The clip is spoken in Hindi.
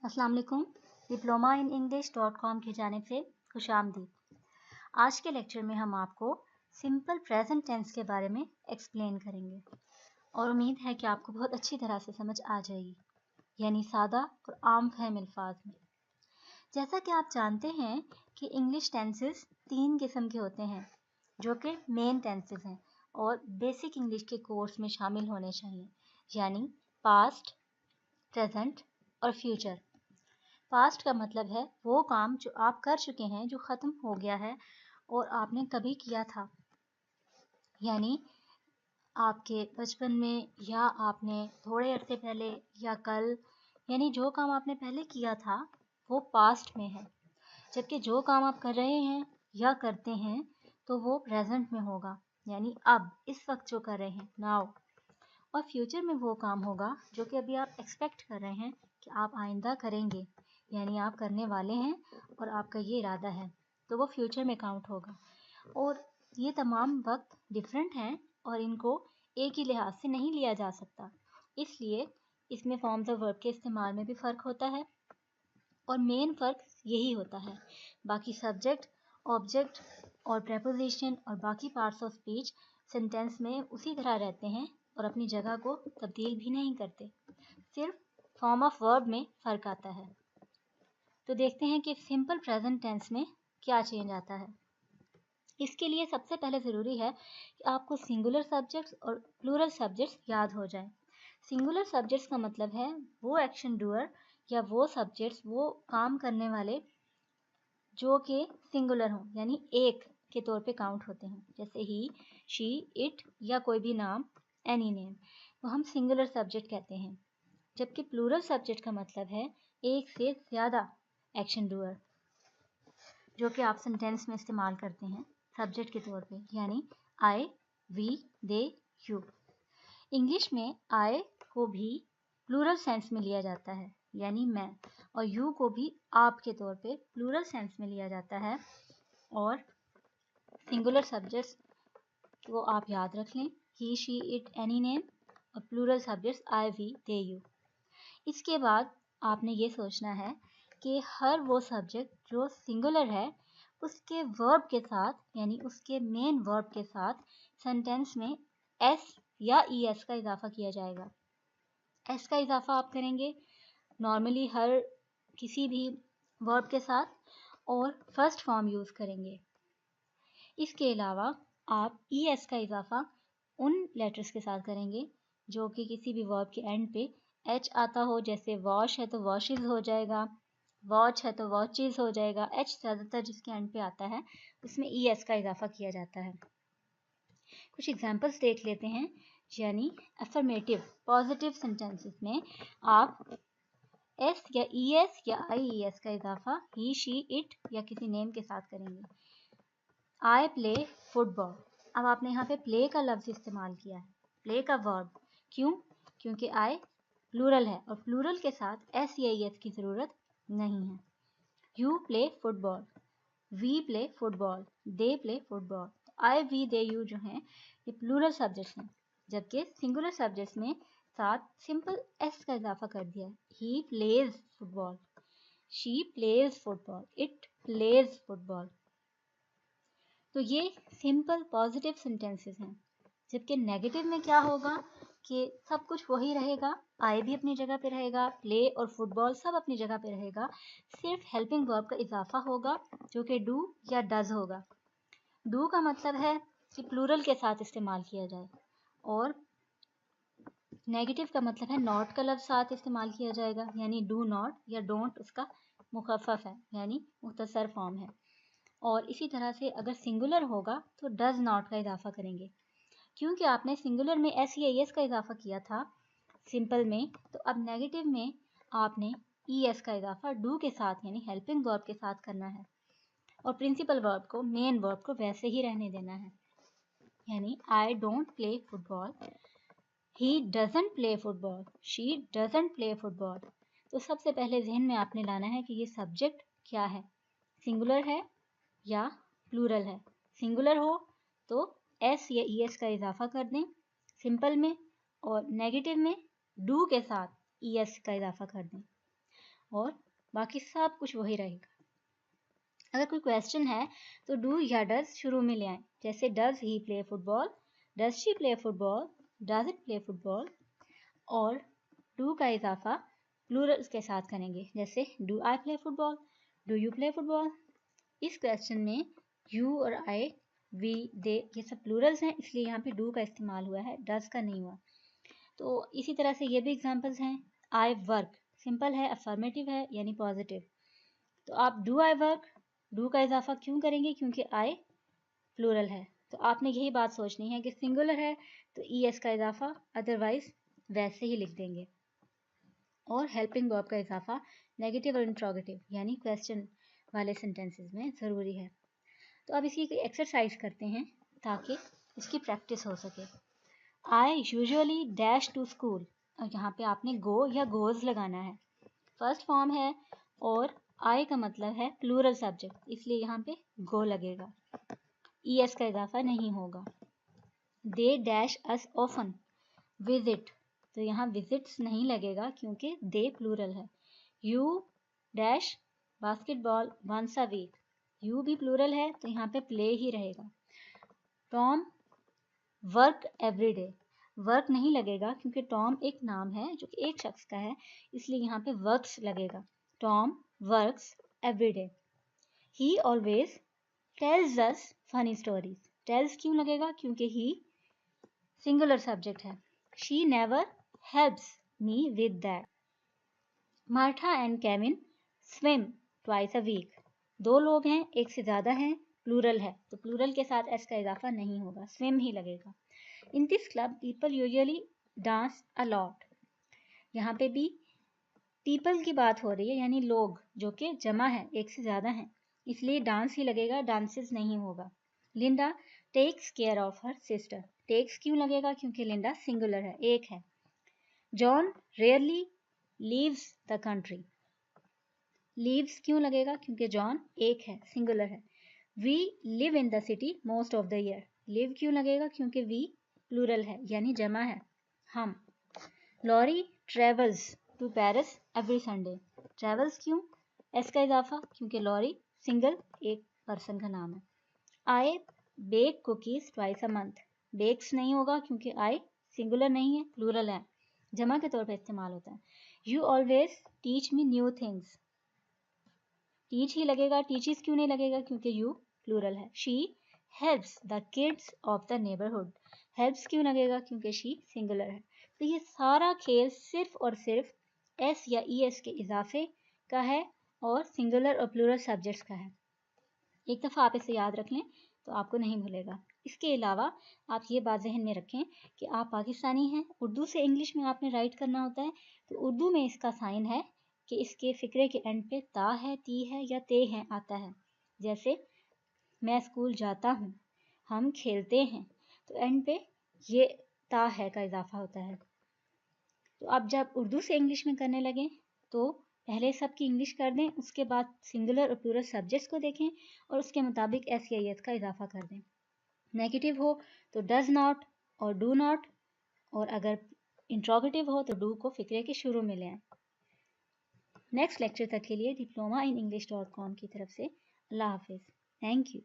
अस्सलाम वालेकुम। डिप्लोमा इन इंग्लिश.com की जानिब से खुशामदीद। आज के लेक्चर में हम आपको सिंपल प्रेजेंट टेंस के बारे में एक्सप्लेन करेंगे और उम्मीद है कि आपको बहुत अच्छी तरह से समझ आ जाएगी, यानी सादा और आम फहम अल्फाज में। जैसा कि आप जानते हैं कि इंग्लिश टेंसेस 3 किस्म के होते हैं जो कि मेन टेंसेस हैं और बेसिक इंग्लिश के कोर्स में शामिल होने चाहिए, यानी पास्ट, प्रेजेंट और फ्यूचर। पास्ट का मतलब है वो काम जो आप कर चुके हैं, जो ख़त्म हो गया है और आपने कभी किया था, यानी आपके बचपन में या आपने थोड़े अरसे पहले या कल, यानी जो काम आपने पहले किया था वो पास्ट में है। जबकि जो काम आप कर रहे हैं या करते हैं तो वो प्रेजेंट में होगा, यानी अब इस वक्त जो कर रहे हैं, नाउ। और फ्यूचर में वो काम होगा जो कि अभी आप एक्सपेक्ट कर रहे हैं कि आप आइंदा करेंगे, यानी आप करने वाले हैं और आपका ये इरादा है, तो वो फ्यूचर में काउंट होगा। और ये तमाम वक्त डिफरेंट हैं और इनको एक ही लिहाज से नहीं लिया जा सकता, इसलिए इसमें फॉर्म्स ऑफ वर्ब के इस्तेमाल में भी फ़र्क होता है और मेन फ़र्क यही होता है। बाकी सब्जेक्ट, ऑब्जेक्ट और प्रेपोजिशन और बाकी पार्ट्स ऑफ स्पीच सेंटेंस में उसी तरह रहते हैं और अपनी जगह को तब्दील भी नहीं करते, सिर्फ फॉर्म ऑफ वर्ब में फ़र्क आता है। तो देखते हैं कि सिंपल प्रेजेंट टेंस में क्या चेंज आता है। इसके लिए सबसे पहले ज़रूरी है कि आपको सिंगुलर सब्जेक्ट्स और प्लूरल सब्जेक्ट्स याद हो जाएं। सिंगुलर सब्जेक्ट्स का मतलब है वो एक्शन डूअर या वो सब्जेक्ट्स, वो काम करने वाले जो कि सिंगुलर हों, यानी एक के तौर पे काउंट होते हैं, जैसे ही, शी, इट या कोई भी नाम, एनी नेम, वो हम सिंगुलर सब्जेक्ट कहते हैं। जबकि प्लूरल सब्जेक्ट का मतलब है एक से ज़्यादा एक्शन डूअर जो कि आप सेंटेंस में इस्तेमाल करते हैं सब्जेक्ट के तौर पे, यानी आई, वी, दे, यू। इंग्लिश में आई को भी प्लूरल सेंस में लिया जाता है, यानी मैं, और यू को भी आप के तौर पे प्लूरल सेंस में लिया जाता है। और सिंगुलर सब्जेक्ट्स को आप याद रख लें, he, she, it, any name, और plural subjects I, we, they, you. इसके बाद आपने ये सोचना है कि हर वो सब्जेक्ट जो सिंगुलर है उसके वर्ब के साथ, यानी उसके मेन वर्ब के साथ सेंटेंस में एस या ई एस का इजाफा किया जाएगा। एस का इजाफा आप करेंगे नॉर्मली हर किसी भी वर्ब के साथ और फर्स्ट फॉर्म यूज़ करेंगे। इसके अलावा आप ई एस का इजाफा उन लेटर्स के साथ करेंगे जो कि किसी भी वर्ब के एंड पे एच आता हो, जैसे वॉश है तो वॉशेज हो जाएगा, वॉच है तो वॉचेज हो जाएगा। एच ज़्यादातर जिसके एंड पे आता है उसमें ई एस का इजाफा किया जाता है। कुछ एग्जांपल्स देख लेते हैं, यानी अफर्मेटिव पॉजिटिव सेंटेंसेस में आप एस या ई एस या आई ई एस का इजाफा ही, शी, इट या किसी नेम के साथ करेंगे। आई प्ले फुटबॉल, अब आपने यहाँ पे प्ले का लफ्ज़ इस्तेमाल किया है, प्ले का वर्ब, क्यों? क्योंकि आई प्लूरल है और प्लूरल के साथ एस या ई एस की ज़रूरत नहीं है। You play football, we play football, they play football. I, we, they, you जो हैं ये प्लूरल सब्जेक्ट्स हैं, जबकि सिंगुलर सब्जेक्ट्स में साथ सिंपल एस का इजाफा कर दिया है। He plays football, she plays football, it plays football. तो ये सिंपल पॉजिटिव सेंटेंसेस हैं। जबकि नेगेटिव में क्या होगा कि सब कुछ वही रहेगा, आई भी अपनी जगह पे रहेगा, प्ले और फुटबॉल सब अपनी जगह पे रहेगा, सिर्फ हेल्पिंग वर्ब का इजाफा होगा जो कि डू या डज होगा। डू का मतलब है कि प्लूरल के साथ इस्तेमाल किया जाए और नेगेटिव का मतलब है नॉट का लफ्ज़ साथ इस्तेमाल किया जाएगा, यानी डू नॉट या डोंट उसका मुखफ़फ़ है, यानी मुख्तसर फॉर्म है। और इसी तरह से अगर सिंगुलर होगा तो डज नॉट का इजाफा करेंगे, क्योंकि आपने सिंगुलर में एस या एस का इजाफा किया था सिंपल में, तो अब नेगेटिव में आपने ई एस का इजाफा डू के साथ यानी हेल्पिंग वर्ब के साथ करना है और प्रिंसिपल वर्ब को, मेन वर्ब को वैसे ही रहने देना है, यानी I don't play football, he doesn't play football, she doesn't play football. तो सबसे पहले जहन में आपने लाना है कि ये सब्जेक्ट क्या है, सिंगुलर है या प्लूरल है। सिंगुलर हो तो एस या ई एस का इजाफा कर दें सिंपल में, और नेगेटिव में डू के साथ ई एस का इजाफा कर दें। और बाकी सब कुछ वही रहेगा। अगर कोई क्वेश्चन है तो डू या डज शुरू में ले आए, जैसे does he play football, does she play football, does it play football. और डू का इजाफा प्लूरल्स के साथ करेंगे, जैसे do I play football, do you play football. इस क्वेश्चन में यू और आई, वी, दे ये सब प्लूरल्स हैं, इसलिए यहाँ पे डू का इस्तेमाल हुआ है, डज का नहीं हुआ। तो इसी तरह से ये भी एग्जांपल्स हैं। आई वर्क सिंपल है, अफर्मेटिव है यानी पॉजिटिव, तो आप डू आई वर्क, डू का इजाफा क्यों करेंगे, क्योंकि आई प्लूरल है। तो आपने यही बात सोचनी है कि सिंगुलर है तो ईएस का इजाफा, अदरवाइज वैसे ही लिख देंगे। और हेल्पिंग वर्ब का इजाफा नेगेटिव और इंट्रोगेटिव यानी क्वेश्चन वाले सेंटेंसेस में ज़रूरी है। तो अब इसकी एक्सरसाइज करते हैं ताकि इसकी प्रैक्टिस हो सके। I usually dash to school, और यहाँ पे आपने गो या गोज लगाना है, फर्स्ट फॉर्म है और आई का मतलब है प्लूरल सब्जेक्ट, इसलिए यहाँ पे गो लगेगा, ईएस का इजाफा नहीं होगा। They dash us often visit, तो यहाँ विजिट्स नहीं लगेगा क्योंकि दे प्लूरल है। You dash basketball once a week, you भी प्लूरल है तो यहाँ पे प्ले ही रहेगा। Tom work every day, work नहीं लगेगा क्योंकि टॉम एक नाम है जो कि एक शख्स का है, इसलिए यहाँ पे वर्क्स लगेगा। Tom works every day. He always tells us funny stories, tells क्यों लगेगा, क्योंकि ही सिंगुलर सब्जेक्ट है। She never helps me with that. Martha and Kevin swim twice a week, दो लोग हैं, एक से ज़्यादा हैं, प्लूरल है तो प्लूरल के साथ एस का इजाफा नहीं होगा, स्विम ही लगेगा। In this club people usually dance a lot, यहाँ पे भी पीपल की बात हो रही है यानी लोग, जो कि जमा है, एक से ज़्यादा हैं, इसलिए डांस ही लगेगा, डांसेस नहीं होगा। Linda takes care of her sister, takes क्यों लगेगा, क्योंकि लिंडा सिंगुलर है, एक है। John rarely leaves the country, leaves क्यों लगेगा, क्योंकि जॉन एक है, सिंगुलर है। We live in the city most of the year, live क्यों लगेगा, क्योंकि वी प्लूरल है यानी जमा है, हम। Laurie travels to Paris every Sunday, travels क्यों, एस का इजाफा, क्योंकि लॉरी सिंगल एक पर्सन का नाम है। I bake cookies twice a month, bakes नहीं होगा क्योंकि आई सिंगुलर नहीं है, प्लूरल है, जमा के तौर पे इस्तेमाल होता है। You always teach me new things, teach ही लगेगा, टीचिस क्यों नहीं लगेगा, क्योंकि यू प्लूरल है। She helps the kids of the neighbourhood, helps क्यों लगेगा, क्योंकि शी सिंगुलर है। तो ये सारा खेल सिर्फ और सिर्फ एस या ई एस के इजाफे का है और सिंगुलर और प्लूरल सब्जेक्ट्स का है। एक दफ़ा आप इसे याद रख लें तो आपको नहीं भूलेगा। इसके अलावा आप ये बात जहन में रखें कि आप पाकिस्तानी हैं, उर्दू से इंग्लिश में आपने राइट करना होता है, तो उर्दू में इसका साइन है कि इसके फ़िक्रे के एंड पे ता है, ती है या ते है आता है। जैसे मैं स्कूल जाता हूँ, हम खेलते हैं, तो एंड पे ये ता है का इजाफा होता है। तो आप जब उर्दू से इंग्लिश में करने लगें तो पहले सबकी इंग्लिश कर दें, उसके बाद सिंगुलर और प्लूरल सब्जेक्ट्स को देखें और उसके मुताबिक एस या एस का इजाफा कर दें। नेगेटिव हो तो डज नॉट और डू नॉट, और अगर इंट्रोगेटिव हो तो डू को फिक्रे के शुरू में ले आएं। नेक्स्ट लेक्चर तक के लिए diploma in english.com की तरफ से अल्लाह हाफिज़। Thank you.